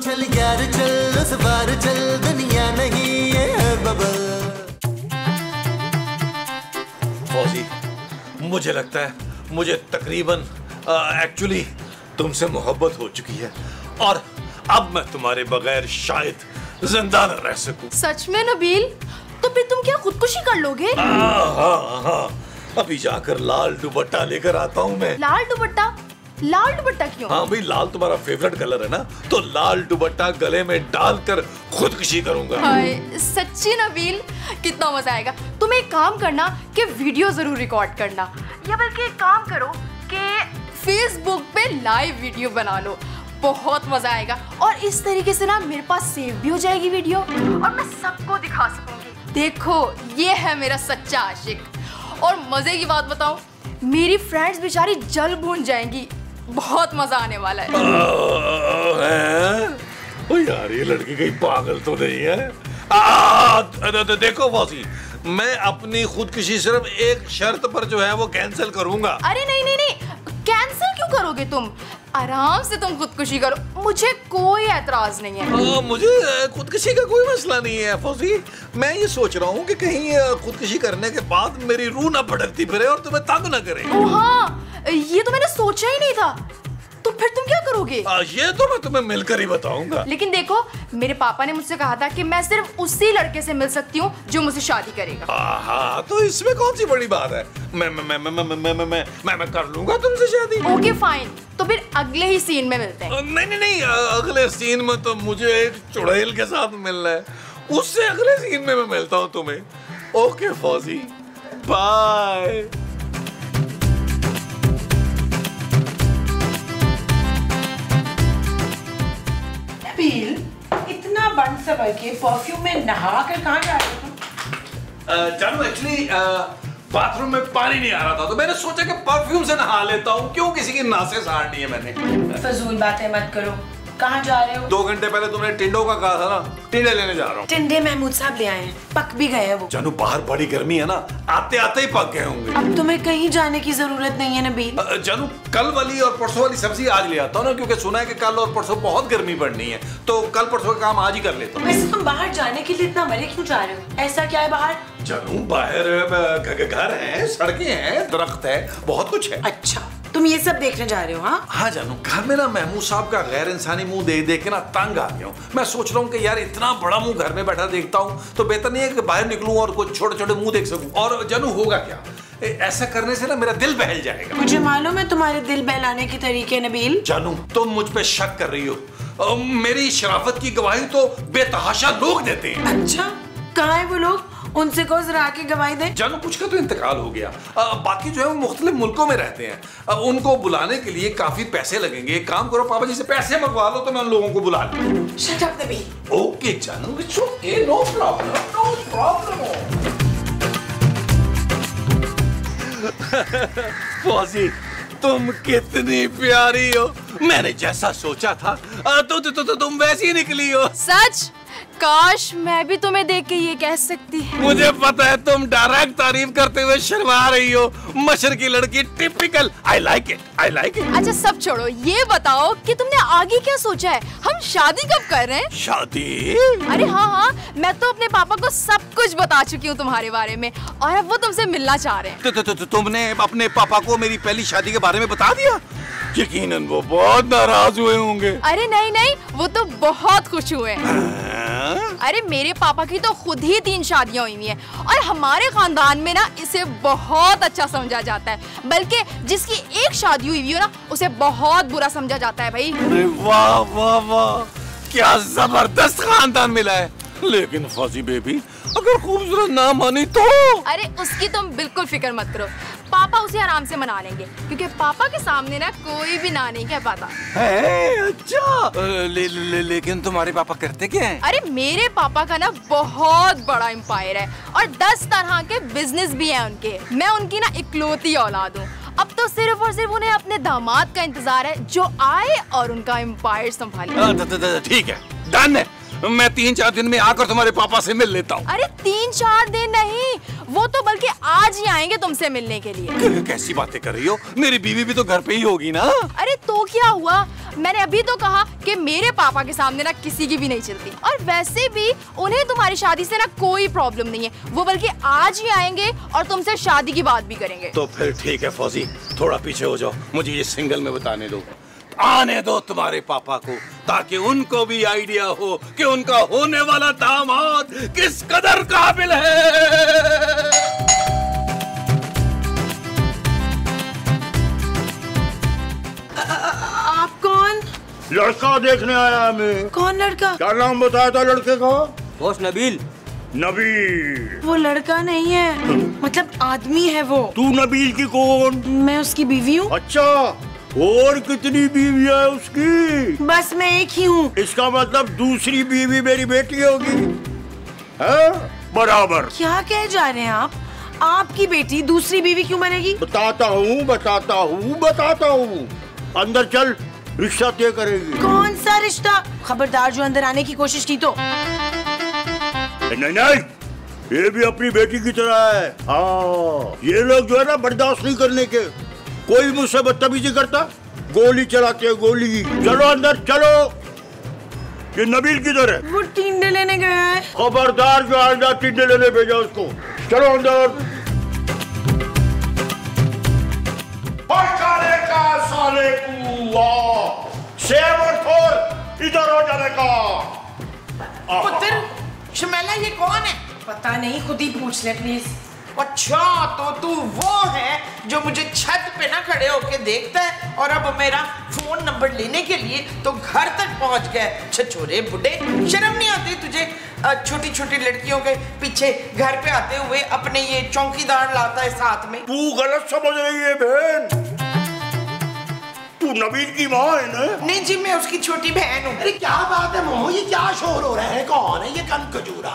चल यार चल, उस बार चल, दुनिया नहीं ये है बबल। फौजी, मुझे लगता है मुझे तकरीबन एक्चुअली तुमसे मोहब्बत हो चुकी है और अब मैं तुम्हारे बगैर शायद जिंदा न रह सकूं। सच में नबील? तो फिर तुम क्या खुदकुशी कर लोगे? हाँ, अभी जाकर लाल दुपट्टा लेकर आता हूँ मैं। लाल दुपट्टा? लाल दुपट्टा क्यों? हाँ भाई, लाल तुम्हारा फेवरेट कलर है ना, तो लाल दुपट्टा गले में डालकर खुदकुशी करूंगा। हाय सच्ची नबील, कितना मजा आएगा। तुम एक काम करना कि वीडियो जरूर रिकॉर्ड करना, या बल्कि एक काम करो कि फेसबुक पे लाइव वीडियो बना लो, बहुत मजा आएगा। और इस तरीके से ना मेरे पास सेव भी हो जाएगी वीडियो और मैं सबको दिखा सकूंगी, देखो ये है मेरा सच्चा आशिक। और मजे की बात बताऊं, मेरी फ्रेंड्स बेचारी जल भून जाएंगी, बहुत मजा आने वाला है। ओ यार, ये लड़की कहीं पागल तो नहीं है? देखो फौजी, मैं अपनी खुदकुशी सिर्फ एक शर्त पर जो है वो कैंसिल करूंगा। अरे नहीं नहीं नहीं, कैंसिल क्यों करोगे तुम? आराम से तुम खुदकुशी करो, मुझे कोई एतराज नहीं है। मुझे खुदकुशी का कोई मसला नहीं है फौजी। मैं ये सोच रहा हूँ कि कहीं खुदकुशी करने के बाद मेरी रूह ना भटकती फिरे और तुम्हें तंग ना करे। ओह हाँ, ये तो मैंने सोचा ही नहीं था। तो फिर तुम क्या करोगे? ये तो मैं तुम्हें मिलकर ही बताऊंगा। लेकिन देखो, मेरे पापा ने मुझसे कहा था कि मैं सिर्फ उसी लड़के से मिल सकती हूँ जो मुझसे शादी करेगा। हाँ, तो इसमें कौन सी बड़ी बात है? मैं कर लूंगा तुमसे शादी। ओके फाइन, तो फिर अगले ही सीन में मिलते हैं। नहीं नहीं नहीं, अगले सीन में तो मुझे एक चुड़ैल के साथ मिलना है, उससे अगले सीन में मैं मिलता हूँ तुम्हें। ओके फौजी, बाय। नबील, इतना बंद समय के परफ्यूम में नहा कर कहाँ जा रहे हो? जानू, एक्चुअली बाथरूम में पानी नहीं आ रहा था तो मैंने सोचा कि परफ्यूम से नहा लेता हूँ, क्यों किसी की नासें साड़नी है मैंने। फजूल बातें मत करो, कहाँ जा रहे हो? 2 घंटे पहले तुमने टिंडो का कहा था ना, टिंडे लेने जा रहा हूँ। टिंडे महमूद साहब ले आए हैं, पक भी गए हैं वो। जानू, बाहर बड़ी गर्मी है ना, आते आते ही पक गए होंगे। अब तुम्हें कहीं जाने की जरूरत नहीं है नबील। जानू, कल वाली और परसों वाली सब्जी आज ले आता हूँ ना, क्योंकि सुना है कि कल और परसों बहुत गर्मी पड़नी है, तो कल परसों का काम आज ही कर लेता हूँ। वैसे तुम बाहर जाने के लिए इतना मरे क्यों जा रहे हो? ऐसा क्या है बाहर? जानू, बाहर घर है, सड़कें हैं, दरख्त है, बहुत कुछ है। अच्छा, तुम ये सब देखने जा रहे हो? हाँ हाँ जानू, घर में ना महमूद साहब का गैर इंसानी मुंह देख देख के ना तंग आ गया हूँ। मैं सोच रहा हूँ कि यार इतना बड़ा मुंह घर में बैठा देखता हूँ तो बेहतर नहीं है कि बाहर निकलूं और कुछ छोटे छोटे मुंह देख सकूं। और जानू, होगा क्या, ऐसा करने से ना मेरा दिल बहल जाएगा। मुझे मालूम है तुम्हारे दिल बहलाने के तरीके नबील। जानू, तुम मुझ पे शक कर रही हो, मेरी शराफत की गवाही तो बेतहाशा लोग देते हैं। अच्छा, कहाँ है वो लोग? उनसे को जरा आके गवाही दे। जानू, कुछ का तो इंतकाल हो गया, बाकी जो है वो मुख्तलिफ मुल्कों में रहते हैं, उनको बुलाने के लिए काफी पैसे लगेंगे। एक काम करो, पापा जी से पैसे मंगवा लो तो मैं उन लोगों को बुला लूं। Shut up Nabeel. ओके जानू, it's okay, no problem, no problem. फौजी, तुम कितनी प्यारी हो, मैंने जैसा सोचा था तो तुम वैसी ही निकली हो। सच? काश मैं भी तुम्हें देख के ये कह सकती। मुझे पता है तुम डायरेक्ट तारीफ करते हुए शर्मा रही हो, मशर की लड़की, typical. I like it, I like it. अच्छा सब छोड़ो, ये बताओ कि तुमने आगे क्या सोचा है? हम शादी कब कर रहे हैं? शादी? अरे हाँ हाँ, मैं तो अपने पापा को सब कुछ बता चुकी हूँ तुम्हारे बारे में और अब वो तुमसे मिलना चाह रहे हैं। तुमने अपने पापा को मेरी पहली शादी के बारे में बता दिया? यकीनन वो बहुत नाराज हुए होंगे। अरे नहीं नहीं, वो तो बहुत खुश हुए। अरे मेरे पापा की तो खुद ही 3 शादियां हुई हैं और हमारे खानदान में ना इसे बहुत अच्छा समझा जाता है, बल्कि जिसकी एक शादी हुई हो ना उसे बहुत बुरा समझा जाता है भाई। अरे वाह वाह वाह, क्या जबरदस्त खानदान मिला है। लेकिन फौजी बेबी, अगर खूबसूरत ना मानी तो? अरे उसकी तुम बिल्कुल फिक्र मत करो, पापा उसे आराम से मना लेंगे, क्योंकि पापा के सामने ना कोई भी ना नहीं कह पाता है। अच्छा, लेकिन तुम्हारे पापा करते क्या हैं? अरे मेरे पापा का ना बहुत बड़ा एम्पायर है और 10 तरह के बिजनेस भी हैं उनके। मैं उनकी ना इकलौती औलाद हूँ। अब तो सिर्फ और सिर्फ उन्हें अपने दामाद का इंतजार है जो आए और उनका एम्पायर संभाले। ठीक है, डन है। मैं 3-4 दिन में आकर तुम्हारे पापा से मिल लेता हूँ। अरे 3-4 दिन नहीं, वो तो बल्कि आज ही आएंगे तुमसे मिलने के लिए। कैसी बातें कर रही हो? मेरी बीवी भी तो घर पे ही होगी ना। अरे तो क्या हुआ, मैंने अभी तो कहा कि मेरे पापा के सामने ना किसी की भी नहीं चलती, और वैसे भी उन्हें तुम्हारी शादी से ना कोई प्रॉब्लम नहीं है। वो बल्कि आज ही आएंगे और तुमसे शादी की बात भी करेंगे। तो फिर ठीक है फौजी, थोड़ा पीछे हो जाओ, मुझे ये सिंगल में बताने दो। आने दो तुम्हारे पापा को, ताकि उनको भी आइडिया हो कि उनका होने वाला दामाद किस कदर काबिल है। आप कौन? लड़का देखने आया मैं। कौन लड़का? क्या नाम बताया था लड़के का? बॉस नबील। नबील? वो लड़का नहीं है, मतलब आदमी है वो। तू नबील की कौन? मैं उसकी बीवी हूँ। अच्छा, और कितनी बीवी है उसकी? बस मैं एक ही हूँ। इसका मतलब दूसरी बीवी मेरी बेटी होगी, है? बराबर। क्या कह जा रहे हैं आप? आपकी बेटी दूसरी बीवी क्यों बनेगी? बताता हूँ बताता हूँ बताता हूँ। अंदर चल, रिश्ता तय करेगी। कौन सा रिश्ता? खबरदार जो अंदर आने की कोशिश की तो। नहीं नहीं, ये भी अपनी बेटी की तरह है। हाँ, ये लोग जो है ना बर्दाश्त नहीं करने के। कोई मुझसे बदतमीजी करता, गोली चलाते हैं, गोली। चलो अंदर चलो। ये नबील किधर है? वो टिंडे लेने गया है। खबरदार जो आइंदा टिंडे लेने भेजा उसको। चलो अंदर। साले सेव और थोर इधर हो जाने का। पुत्र शमेला, ये कौन है? पता नहीं, खुद ही पूछ ले प्लीज। अच्छा, तो तू वो है जो मुझे छत पे ना खड़े होके देखता है और अब मेरा फोन नंबर लेने के लिए तो घर तक पहुंच गया। छछोरे बुड्ढे, शर्म नहीं आती तुझे? छोटी छोटी लड़कियों के पीछे घर पे आते हुए अपने ये चौकीदार लाता है साथ में। तू गलत समझ रही है बहन, तू नबील की माँ है ना? नहीं जी, मैं उसकी छोटी बहन हूँ। अरे क्या बात है मोह, ये क्या शोर हो रहा है? कौन है ये कनकजूरा?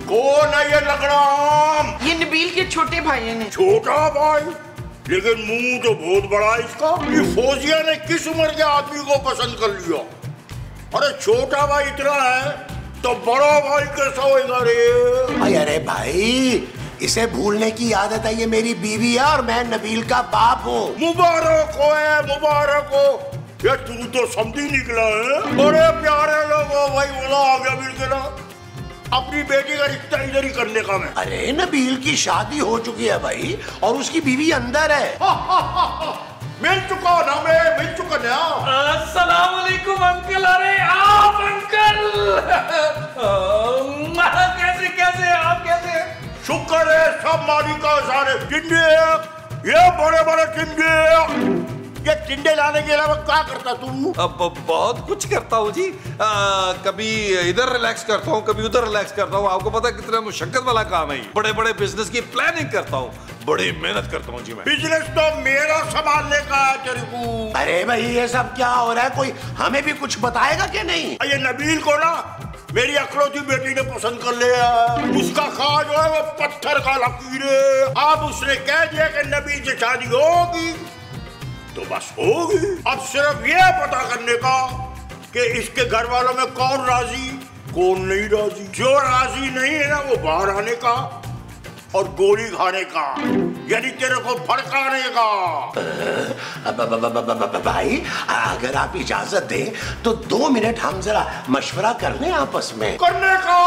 कौन है ये लगड़ाम? ये नबील के छोटे भाई ने। छोटा भाई? लेकिन मुंह तो बहुत बड़ा है इसका। ये फौजिया ने किस उम्र के आदमी को पसंद कर लिया? अरे छोटा भाई इतना है तो बड़ा भाई कैसा होगा रे? अरे भाई, इसे भूलने की आदत है। ये मेरी बीवी है और मैं नबील का बाप हूँ। मुबारक हो, मुबारक हो। ये तू तो समझी निकला है। बड़े प्यारे लोगों, भाई बोला आ गया मिल के ना। अपनी बेटी का रिश्ता इधर ही करने का मैं। अरे नबील की शादी हो चुकी है भाई, और उसकी बीवी अंदर है। मिल चुका ना, मैं मिल चुका ना। अस्सलाम वालेकुम अंकल। अरे आप अंकल, कैसे कैसे आप कैसे? शुक्र है, सब मालिक का सारे टिंडे, ये बड़े बड़े टिंडे। ये टिंडे लाने के अलावा क्या करता तू? अब बहुत कुछ करता हूँ जी। कभी इधर रिलैक्स करता हूँ, कभी उधर रिलैक्स करता हूँ। आपको पता है कितना मुशक्कत वाला काम है। बड़े बड़े बिजनेस की प्लानिंग करता हूँ, बड़ी मेहनत करता हूँ जी मैं। बिजनेस तो मेरा संभालने का है तेरे को। अरे भाई, ये सब क्या हो रहा है? कोई हमें भी कुछ बताएगा क्या? नहीं, ये नबील को ना मेरी अखलौती बेटी ने पसंद कर लिया। उसका खा जो है वो पत्थर का लकीर है। अब उसने कह दिया कि नबील से शादी होगी तो बस होगी। अब सिर्फ ये पता करने का कि इसके घर वालों में कौन राजी कौन नहीं राजी। जो राजी नहीं है ना, वो बाहर आने का और गोली खाने का, यानी तेरे को भड़काने का। भाई, अगर आप इजाजत दें तो 2 मिनट हम जरा मशवरा कर लें आपस में। करने का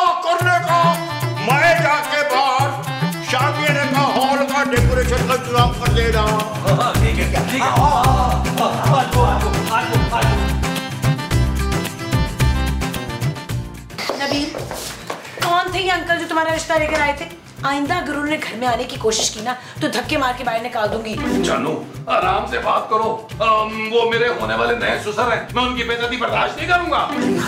मैं जाके बाहर शामियाने का हॉल का डेकोरेशन का चुनाव कर देना। नबील, कौन थे ये अंकल जो तुम्हारा रिश्ता लेकर आए थे? आइंदा अगर उन्होंने घर में आने की कोशिश की ना तो धक्के मार के बाहर निकाल दूंगी। जानू, आराम से बात करो। वो मेरे होने वाले नए ससुर हैं, मैं उनकी बेइज्जती बर्दाश्त नहीं करूंगा।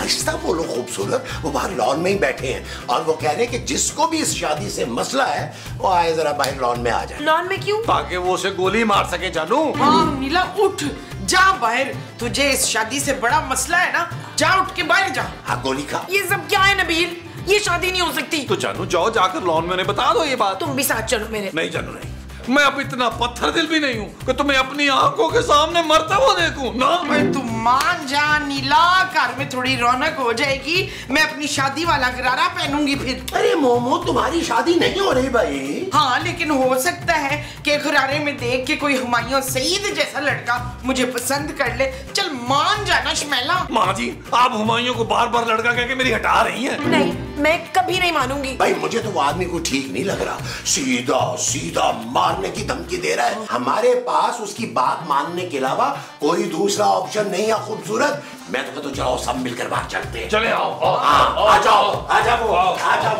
आहिस्ता बोलो खूबसूरत, वो बाहर लॉन में ही बैठे हैं और वो कह रहे हैं कि जिसको भी इस शादी से मसला है वो आए जरा बाहर लॉन में आ जाए। लॉन में क्यों? ताकि वो उसे गोली मार सके। जानू, हाँ नीला, उठ जा बाहर। तुझे इस शादी से बड़ा मसला है ना, जा उठ के बाहर जा। हाँ, गोली खा। ये सब क्या है नबील? ये शादी नहीं हो सकती। तो जानू जाओ, जाकर लॉन में उन्हें बता दो ये बात। तुम भी साथ चलो मेरे। नहीं जानू नहीं, मैं अब इतना पत्थर दिल भी नहीं हूँ कि तुम्हें अपनी आंखों के सामने मरते हुए देखूं ना। तू मान जा नीला, घर में थोड़ी रौनक हो जाएगी। मैं अपनी शादी वाला गरारा पहनूंगी फिर। अरे मोमो, तुम्हारी शादी नहीं हो रही भाई। हाँ, लेकिन हो सकता है कि गरारे में देख के कोई हुमायूं सईद जैसा लड़का मुझे पसंद कर ले। चल मान जाना शमेला। माँ जी, आप हुमायूं को बार बार लड़का कह के मेरी हटा रही हैं। नहीं, मैं कभी नहीं मानूंगी। भाई मुझे तो वो आदमी को ठीक नहीं लग रहा, सीधा सीधा मारने की धमकी दे रहा है। हमारे पास उसकी बात मानने के अलावा कोई दूसरा ऑप्शन नहीं है। खूबसूरत, मैं तो कहता हूं चलो सब मिलकर बाहर चलते हैं। चले आओ, आओ, आ जाओ, आ जाओ, आ जाओ।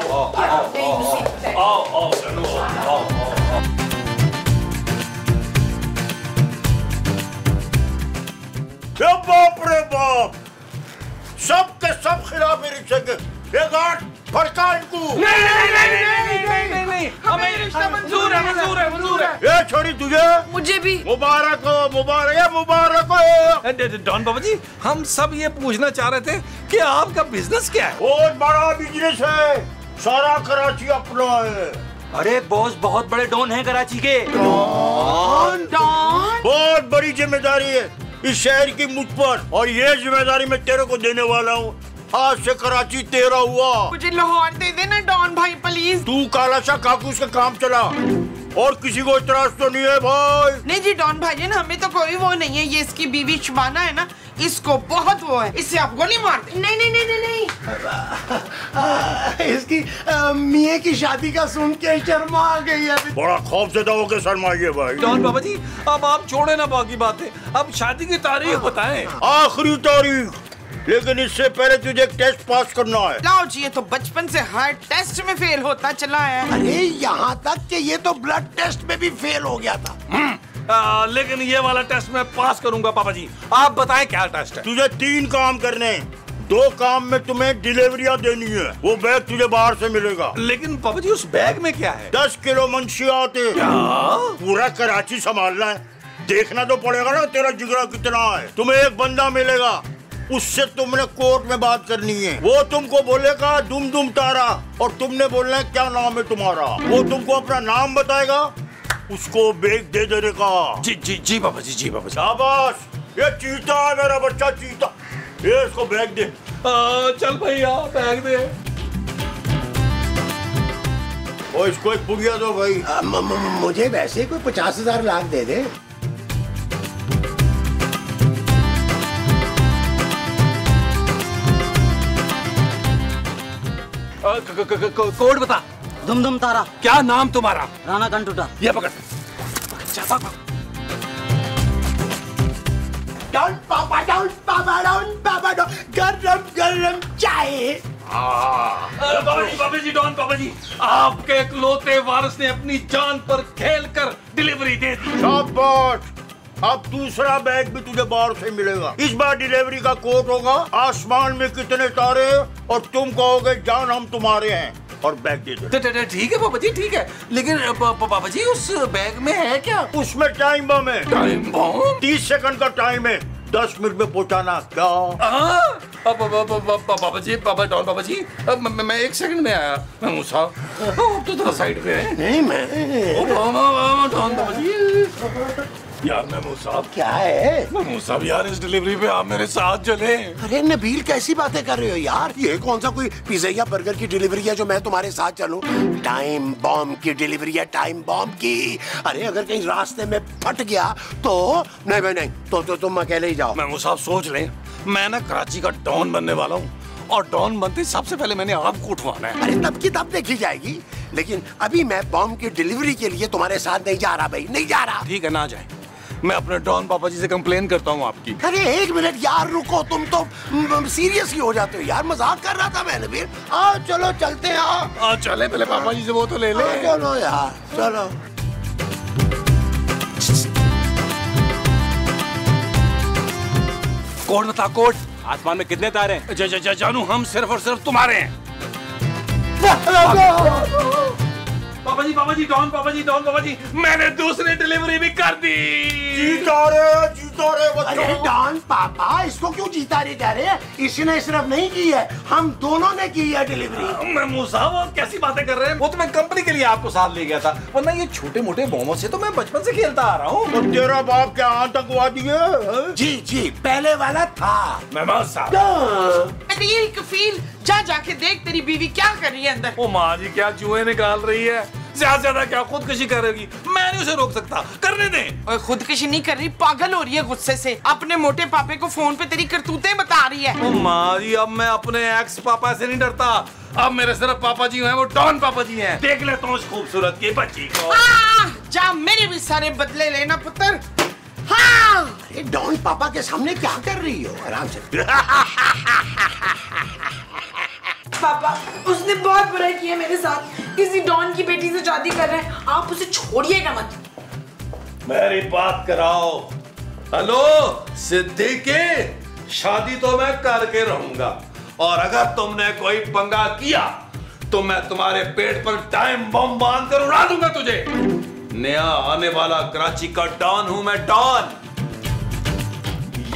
बाप रे बाप, सब के सब खिलाफ रिक्शे के। ये गार्ड फड़का इनको। नहीं, हमें रिश्ता मंजूर है। ये छोड़ी तुझे, मुझे भी मुबारक हो, मुबारक हो। डॉन बाबा जी, हम सब ये पूछना चाह रहे थे कि आपका बिजनेस क्या है? बहुत बड़ा बिजनेस है, सारा कराची अपना है। अरे बॉस, बहुत बड़े डॉन हैं कराची के। डॉन बहुत बड़ी जिम्मेदारी है इस शहर की मुझ पर, और ये जिम्मेदारी मैं तेरे को देने वाला हूँ। आज से कराची तेरा हुआ। मुझे लाहौर दे देना डॉन भाई प्लीज। तू काला सा काकूस का काम चला, और किसी को इतराज तो नहीं है भाई? नहीं जी डॉन भाईजान, हमें तो कोई वो नहीं है। ये इसकी बीवी शबाना है ना, इसको बहुत वो है, इससे आप गोली मार दे। नहीं। इसकी मियाँ की शादी का सुन के शर्मा आ गई है। बड़ा खौफजदा होकर शर्माइए भाई। डॉन बाबा जी, अब आप छोड़े ना बाकी बातें, अब शादी की तारीख बताएं। आखिरी तारीख, लेकिन इससे पहले तुझे एक टेस्ट पास करना है। लाओ जी, ये तो बचपन से हर टेस्ट में फेल होता चला है। अरे यहाँ तक कि ये तो ब्लड टेस्ट में भी फेल हो गया था। लेकिन ये वाला टेस्ट मैं पास करूंगा। पापा जी, आप बताएं क्या टेस्ट है? तुझे 3 काम करने हैं। 2 काम में तुम्हें डिलीवरियां देनी है। वो बैग तुझे बाहर से मिलेगा। लेकिन पापा जी, उस बैग में क्या है? 10 किलो मंशियात है। पूरा कराची संभालना है, देखना तो पड़ेगा ना तेरा जिगरा कितना है। तुम्हें एक बंदा मिलेगा, उससे तुमने कोर्ट में बात करनी है। वो तुमको बोलेगा दुम तारा, और तुमने बोलना है क्या नाम है तुम्हारा। वो तुमको अपना नाम बताएगा, उसको बैग दे देने का। जी बाबा जी। शाबाश, ये चीता है मेरा बच्चा, चीता। ये इसको बैग दे। चल भैया, बैग दे। और इसको एक पुड़िया दो भाई। मुझे वैसे कोई 50,000 लाख दे दे। कोड बता। दुम तारा। क्या नाम तुम्हारा? राणा कंटूटा। ये पकड़। डॉन पापा, गरम चाय। बाबा जी, डॉन बाबा जी, आपके इकलौते वारिस ने अपनी जान पर खेलकर डिलीवरी दे दी। शाबाश, अब दूसरा बैग भी तुझे बाहर से मिलेगा। इस बार डिलीवरी का कोड होगा, आसमान में कितने तारे, और तुम कहोगे जान हम तुम्हारे हैं, और बैग दे दे। ठीक है बाबा जी, ठीक है। लेकिन बाबा जी, उस बैग में है क्या? उसमें टाइम बम है। Time bomb? 30 सेकंड का टाइम है, 10 मिनट में पहुंचाना। क्या? बाबा जी, डॉन बाबा जी, मैं 1 सेकंड में आया। मैं मूसा, तो थोड़ा साइड पे है। नहीं मैं डॉन बाबा जी यार, महमूद साहब। क्या है महमूद साहब यार, इस डिलीवरी पे आप मेरे साथ चले। अरे नबील, कैसी बातें कर रहे हो यार? ये कौन सा कोई पिज्जा या बर्गर की डिलीवरी है जो मैं तुम्हारे साथ चलूं? टाइम बॉम्ब की डिलीवरी है, टाइम बॉम्ब की। अरे अगर कहीं रास्ते में फट गया तो? नहीं भाई नहीं, तो तुम अकेले ही जाओ। महमूद साहब सोच लें, मैं ना कराची का डॉन बनने वाला हूँ, और डॉन बनते सबसे पहले मैंने आपको उठवाना है। अरे तब की तब देखी जाएगी, लेकिन अभी मैं बॉम्ब की डिलीवरी के लिए तुम्हारे साथ नहीं जा रहा भाई, नहीं जा रहा। ठीक है, ना जाए। मैं अपने डॉन पापा जी से कंप्लेन करता हूँ आपकी। अरे 1 मिनट यार रुको, तुम तो सीरियस ही हो जाते हो यार। मजाक कर रहा था मैंने भी। आओ चलो चलते हैं। चले, पहले पापा जी से वो तो ले ले। चलो यार, चलो। कोड बता, कोड। आसमान में कितने तारे हैं? जानू, हम सिर्फ और सिर्फ तुम्हारे हैं। पापा जी, डॉन पापा जी, मैंने दूसरी डिलीवरी भी कर दी। जीता रे, अरे डॉन पापा, इसको क्यों जीता रहे कह रहे हैं? इसने सिर्फ नहीं की है, हम दोनों ने की है डिलीवरी। महमूद साहब आप कैसी बातें कर रहे हैं? वो तो मैं कंपनी के लिए आपको साथ ले गया था, वरना ये छोटे मोटे बमों से तो मैं बचपन से खेलता आ रहा हूँ। तो तेरा बाप क्या आतंकवादी है? जी जी, पहले वाला था। महमूद साहब नबील कफील, जा जाके देख तेरी बीवी क्या कर रही है अंदर। वो माँ जी क्या जुए निकाल रही है, ज्यादा ज्यादा क्या खुदकुशी करेगी? मैं नहीं उसे रोक सकता, करने दें। और खुदकुशी नहीं कर रही, पागल हो रही है गुस्से से। अपने मोटे पापे को फोन पे तेरी करतूतें बता रही है। ओ माँ जी, अब मैं अपने एक्स पापा से नहीं डरता, अब मेरे सिर्फ पापा जी हैं, वो डॉन पापा जी हैं। देख लेता हूँ उस खूबसूरत की बच्ची को। जा मेरे भी सारे बदले लेना पुत्र। हाँ अरे डॉन पापा के सामने क्या कर रही हो? आराम से। पापा, उसने बहुत बुरा किया मेरे साथ, किसी डॉन की बेटी से शादी कर रहे हैं, आप उसे छोड़िएगा मत। मेरी बात कराओ। हेलो सिद्दीकी, शादी तो मैं करके रहूंगा, और अगर तुमने कोई पंगा किया तो मैं तुम्हारे पेट पर टाइम बम बांध कर उड़ा दूंगा तुझे। नया आने वाला कराची का डॉन हूं मैं, डॉन।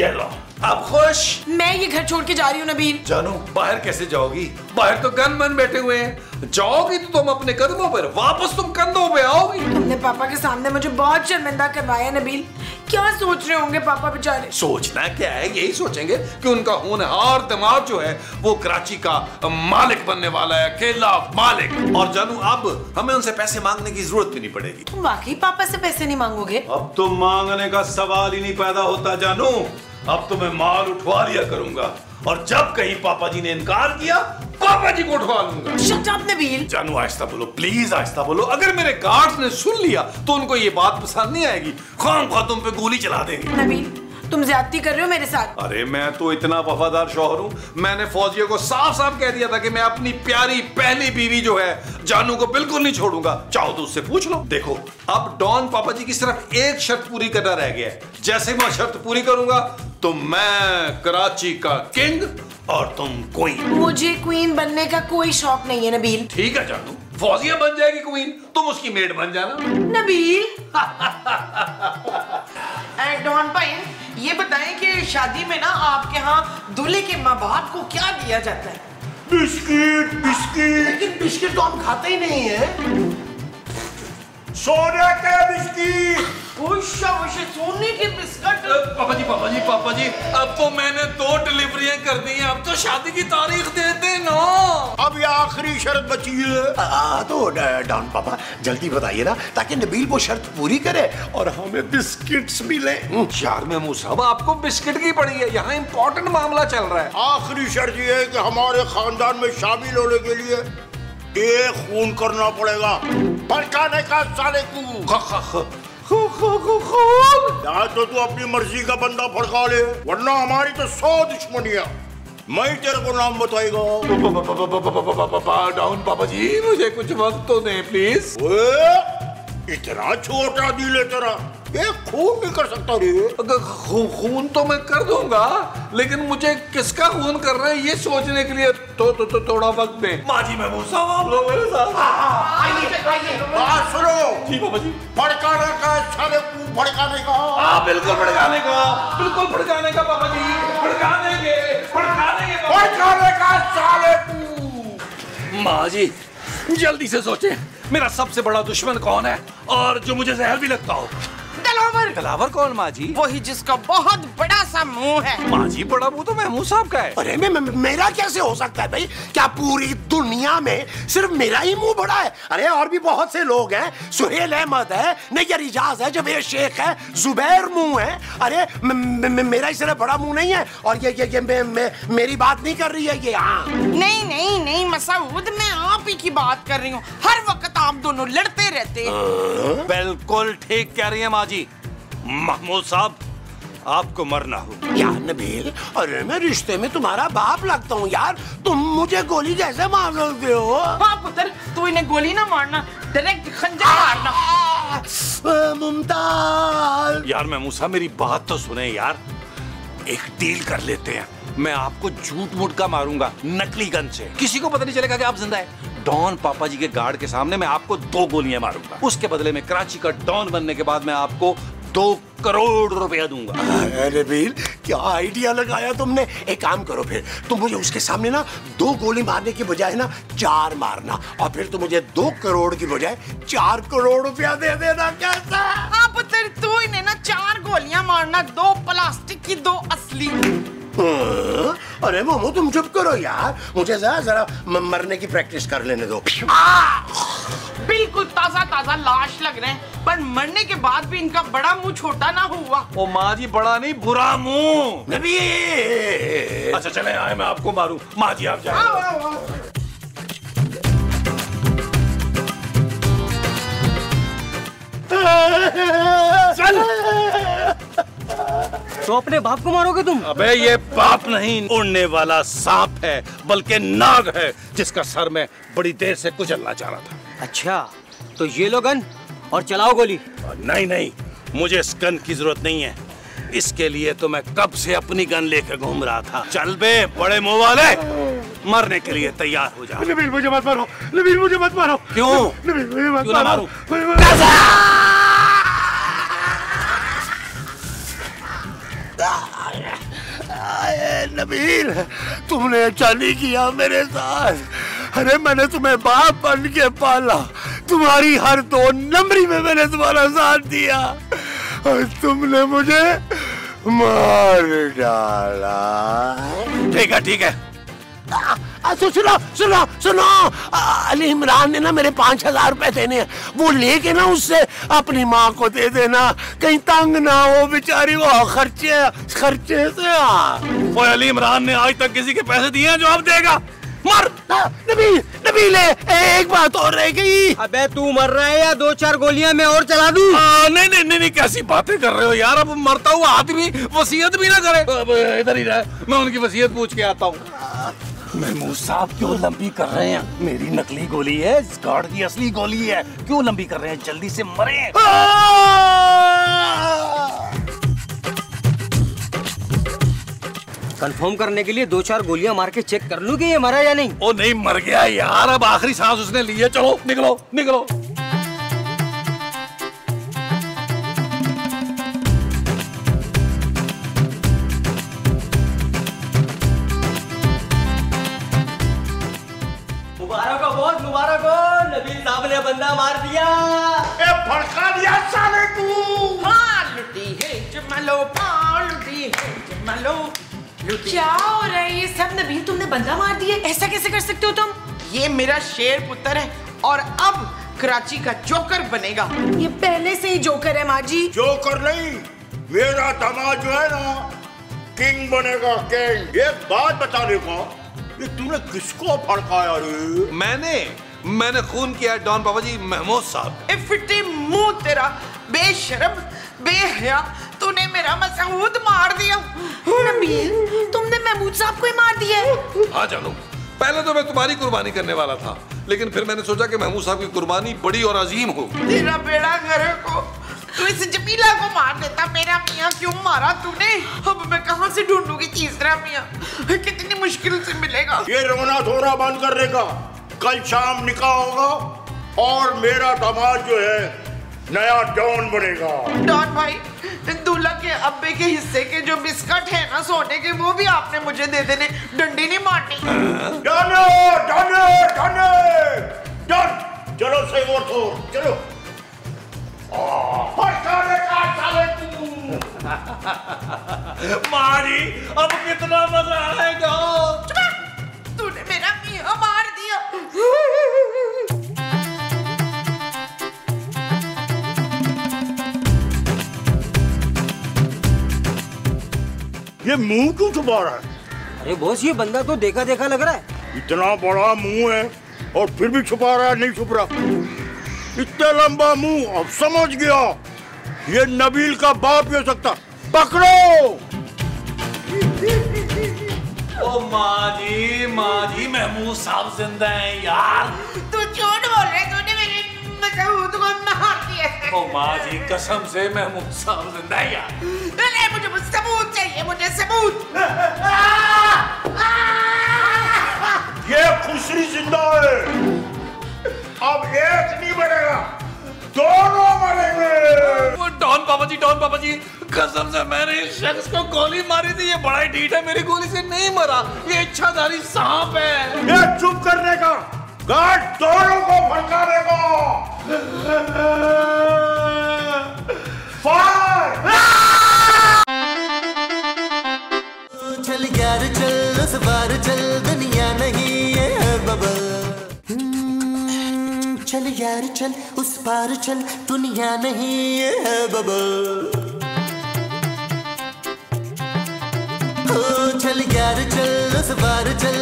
ये लो, अब खुश? मैं ये घर छोड़ के जा रही हूँ नबील। जानू, बाहर कैसे जाओगी? बाहर तो गनमैन बैठे हुए हैं। जाओगी तो तुम अपने कदमों पर, वापस तुम कंधों पे आओगी। तुमने पापा के सामने मुझे बहुत शर्मिंदा करवाया नबील। क्या सोच रहे होंगे पापा बेचारे? सोचना क्या है, यही सोचेंगे कि उनका होनहार दिमाग जो है वो कराची का मालिक बनने वाला है, अकेला मालिक। और जानू, अब हमें उनसे पैसे मांगने की जरूरत भी नहीं पड़ेगी। तुम वाकई पापा से पैसे नहीं मांगोगे? अब तो मांगने का सवाल ही नहीं पैदा होता जानू, अब तो मैं माल उठवा लिया करूंगा, और जब कहीं पापा जी ने इनकार किया, पापा जी को उठवा लूंगा। Shut up Nabeel. जानू आहिस्ता बोलो, प्लीज आहिस्ता बोलो। अगर मेरे गार्ड्स ने सुन लिया तो उनको ये बात पसंद नहीं आएगी, खामखा तुम पे गोली चला देंगे। नबील, तुम ज्यादती कर रहे हो मेरे साथ। अरे मैं तो इतना वफादार शौहर हूँ, मैंने फौजियों को साफ साफ कह दिया था कि मैं अपनी प्यारी पहली बीवी जो है जानू को बिल्कुल नहीं छोड़ूंगा। चाहो तो उससे पूछ लो। देखो, अब डॉन पापा जी की सिर्फ एक शर्त पूरी करना रह गया है। जैसे मैं शर्त पूरी करूंगा तो मैं कराची का किंग और तुम क्वीन। मुझे क्वीन बनने का कोई शौक नहीं है नबील। ठीक है जानू, फौजिया बन जाएगी क्वीन, तुम उसकी मेड बन जाना। नबील। डॉन भाई, ये बताएं कि शादी में ना आपके यहाँ दूल्हे के माँ बाप को क्या दिया जाता है? Biscuit biscuit. लेकिन बिस्किट तो हम खाते ही नहीं है। सोने के बिस्किट। सोने के बिस्कुट। पापा जी, अब तो मैंने 2 डिलीवरियां कर दी हैं, अब तो शादी की तारीख दे देना। अब ये आखिरी शर्त बची है। तो डॉन पापा जल्दी बताइए ना, ताकि नबील वो शर्त पूरी करे और हमें बिस्किट्स मिले। यार महमूद साहब, आपको बिस्किट की पड़ी है, यहाँ इंपॉर्टेंट मामला चल रहा है। आखिरी शर्त ये है कि हमारे खानदान में शामिल होने के लिए एक खून करना पड़ेगा। भड़काने का साले को। या तो तू अपनी मर्जी का बंदा भड़का ले, वरना हमारी तो 100 दुश्मनियां। मैं तेरे को नाम बताएगा। डाउन पापा जी, मुझे कुछ वक्त तो दें प्लीज। इतना छोटा दिल है तेरा, एक खून नहीं कर सकता रे। खून तो मैं कर दूंगा, लेकिन मुझे किसका खून कर रहे हैं ये सोचने के लिए तो थोड़ा वक्त दें। माँ जी, मैं साहब, आप लोग मेरे साथ। बात सुनो। जी पापा जी। भड़काने का साले को, भड़काने का। हाँ बिल्कुल भड़काने का, बिल्कुल भड़काने का पापा जी, भड़काने का साले को। माँ जी, जल्दी से सोचे, मेरा सबसे बड़ा दुश्मन कौन है और जो मुझे जहर भी लगता हो? दिलावर। दिलावर कौन माँ जी? वही जिसका बहुत बड़ा सा मुंह है। माँ जी, बड़ा मुंह तो महमूद साहब का है। अरे मेरा कैसे हो सकता है भाई? क्या पूरी दुनिया में सिर्फ मेरा ही मुंह बड़ा है? अरे और भी बहुत से लोग हैं, सुहेल अहमद है, नैयर इजाज है, जवेद शेख है, जुबैर मुंह है। अरे मेरा ही सिर्फ बड़ा मुंह नहीं है। और ये मेरी बात नहीं कर रही है ये। हाँ नहीं मसूद, मैं आप ही की बात कर रही हूँ। हर वक्त आप दोनों लड़ते रहते हैं। बिल्कुल ठीक कह रही है माँ जी। महमूद साहब, आपको मरना हो। यार नबील, अरे मैं रिश्ते में तुम्हारा बाप लगता हूँ यार, तुम मुझे गोली कैसे मार सकते हो? हाँ पुत्र, तू इन्हें गोली ना मारना, डायरेक्ट खंजर मारना। मुमताज। यार महमूद साहब, मेरी बात तो सुने यार। एक डील कर लेते हैं, मैं आपको झूठ मूठ का मारूंगा नकली गन से, किसी को पता नहीं चलेगा कि आप जिंदा है। डॉन पापा जी के गार्ड के सामने मैं आपको 2 गोलियां मारूंगा, उसके बदले में कराची का डॉन बनने के बाद मैं आपको 2 करोड़ रुपया दूंगा। अरे नबील, क्या आइडिया लगाया तुमने। एक काम करो फिर, तुम मुझे उसके सामने ना 2 गोली मारने की बजाय ना 4 मारना, और फिर तुम मुझे 2 करोड़ की बजाय 4 करोड़ रुपया दे देना। कैसा? हाँ पुत्र, तू इन्हें ना 4 गोलियां मारना, 2 प्लास्टिक की 2 असली। अरे मोमो तुम चुप करो यार, मुझे जरा मरने की प्रैक्टिस कर लेने दो। बिल्कुल ताजा ताजा लाश लग रहे हैं, पर मरने के बाद भी इनका बड़ा मुंह छोटा ना हुआ। ओ माँ जी, बड़ा नहीं बुरा मुंह। नबील, अच्छा चले आए, मैं आपको मारूं। माँ जी आप जाए। चल। तो अपने बाप को मारोगे तुम? अबे ये बाप नहीं, उड़ने वाला सांप है, बल्कि नाग है, जिसका सर मैं बड़ी देर से कुचलना चाह रहा था। अच्छा, तो ये लो गन और चलाओ गोली। नहीं नहीं, मुझे इस गन की जरूरत नहीं है। इसके लिए तो मैं कब से अपनी गन लेकर घूम रहा था। चल बे बड़े मुंह वाले, मरने के लिए तैयार हो जा। नबील मुझे मत मारो, नबील मुझे मत मारो। क्यों? नबील मुझे मत क्यों ना मारो। नबील, तुमने अच्छा नहीं किया मेरे साथ। अरे मैंने तुम्हें बाप बन के पाला, तुम्हारी हर 2 नंबरी में मैंने तुम्हारा साथ दिया, और तुमने मुझे मार डाला। ठीक है। सुनो सुनो सुनो, अली इमरान ने ना मेरे 5000 रुपए देने हैं, वो लेके ना उससे अपनी माँ को दे देना, कहीं तंग ना हो बेचारी, वो खर्चे से। ओए अली इमरान ने आज तक किसी के पैसे दिए हैं जो अब देगा? मर। नबील, एक बात और रह गई। अबे तू मर रहा है या 2-4 गोलियां मैं और चला दूं? नहीं, कैसी बातें कर रहे हो यार। अब मरता हुआ आदमी वसीयत भी ना करे। अब इधर ही रहे, मैं उनकी वसीयत पूछ के आता हूँ। महमूद साहब क्यों लंबी कर रहे हैं? मेरी नकली गोली है, इस गार्ड की असली गोली है। क्यों लंबी कर रहे हैं? जल्दी से मरे। कंफर्म करने के लिए 2-4 गोलियां मार के चेक कर लूं कि ये मरा या नहीं। ओ नहीं, मर गया यार। अब आखिरी सांस उसने ली है। चलो निकलो निकलो। मुबारक हो बॉस, मुबारक हो। नबील साहब ने बंदा मार दिया। भड़का दिया साले तू। लुटी है जमालो, लुटी है जमालो। क्या हो रहा है ये सब? नबील तुमने बंदा मार दिया, ऐसा कैसे कर सकते हो तुम? ये मेरा शेर पुत्र है और अब कराची का जोकर बनेगा। ये पहले से ही जोकर है माँ जी। जोकर नहीं, मेरा दामाद जो है ना किंग बनेगा, किंग। एक बात बताने को, ये तूने किसको भड़काया रे? मैंने खून किया डॉन बाबा जी, महमूद साहब। फिटे मुंह तेरा, बेशरम बेहया, तूने मेरा मसूद मार दिया। नबील, तुमने महमूद साहब को ही मार दिया है? हाँ जानू, पहले तो मैं तुम्हारी कुर्बानी करने वाला था, लेकिन फिर मैंने सोचा कि महमूद साहब की कुर्बानी बड़ी और अजीम हो। तेरा बेड़ा घर को, तू इस जमीला को मार देता। मेरा मियाँ क्यों मारा तूने? अब मैं कहाँ से ढूंढूंगी तीसरा मियाँ? कितनी मुश्किल से मिलेगा। ये रोना धोना बंद करने का। कल शाम निकाह होगा और मेरा दामाद जो है नया डॉन बनेगा। डॉन भाई, दूल्हा के अब्बे के हिस्से के जो बिस्किट है ना सोने के, वो भी आपने मुझे दे देने, डंडी नहीं मारनी। डॉन चलो से वो तो चलो। मारी, अब कितना मजा आएगा। तूने मेरा मियाँ मार दिया। ये मुंह क्यों छुपा रहा है? अरे बॉस, ये बंदा तो देखा देखा लग रहा है। इतना बड़ा मुंह है और फिर भी छुपा रहा है, नहीं छुप रहा। इतना लंबा मुंह, अब समझ गया, ये नबील का बाप ही हो सकता। पकड़ो। ओ माँ जी, महमूद साहब जिंदा हैं यार। तू झूठ बोल रहा है, तूने मेरे मसूद को मार दिया। ओ माँ जी, कसम से महमूद साहब जिंदा है यार। अरे मुझे सबूत चाहिए, मुझे सबूत। ये खुशरी जिंदा है, अब एक नहीं बनेगा, दोनों मरेंगे। वो डॉन पापा जी कसम से मैंने इस शख्स को गोली मारी थी। ये बड़ा ही ढीठ है, मेरी गोली से नहीं मरा, ये इच्छाधारी सांप है। ये चुप करने का, गार्ड दोनों को भड़काने को। फायर! चल यार चल उस बार चल, दुनिया नहीं है बबल। चल यार चल उस पार चल, दुनिया नहीं है बबल। चल यार चल उस बार चल।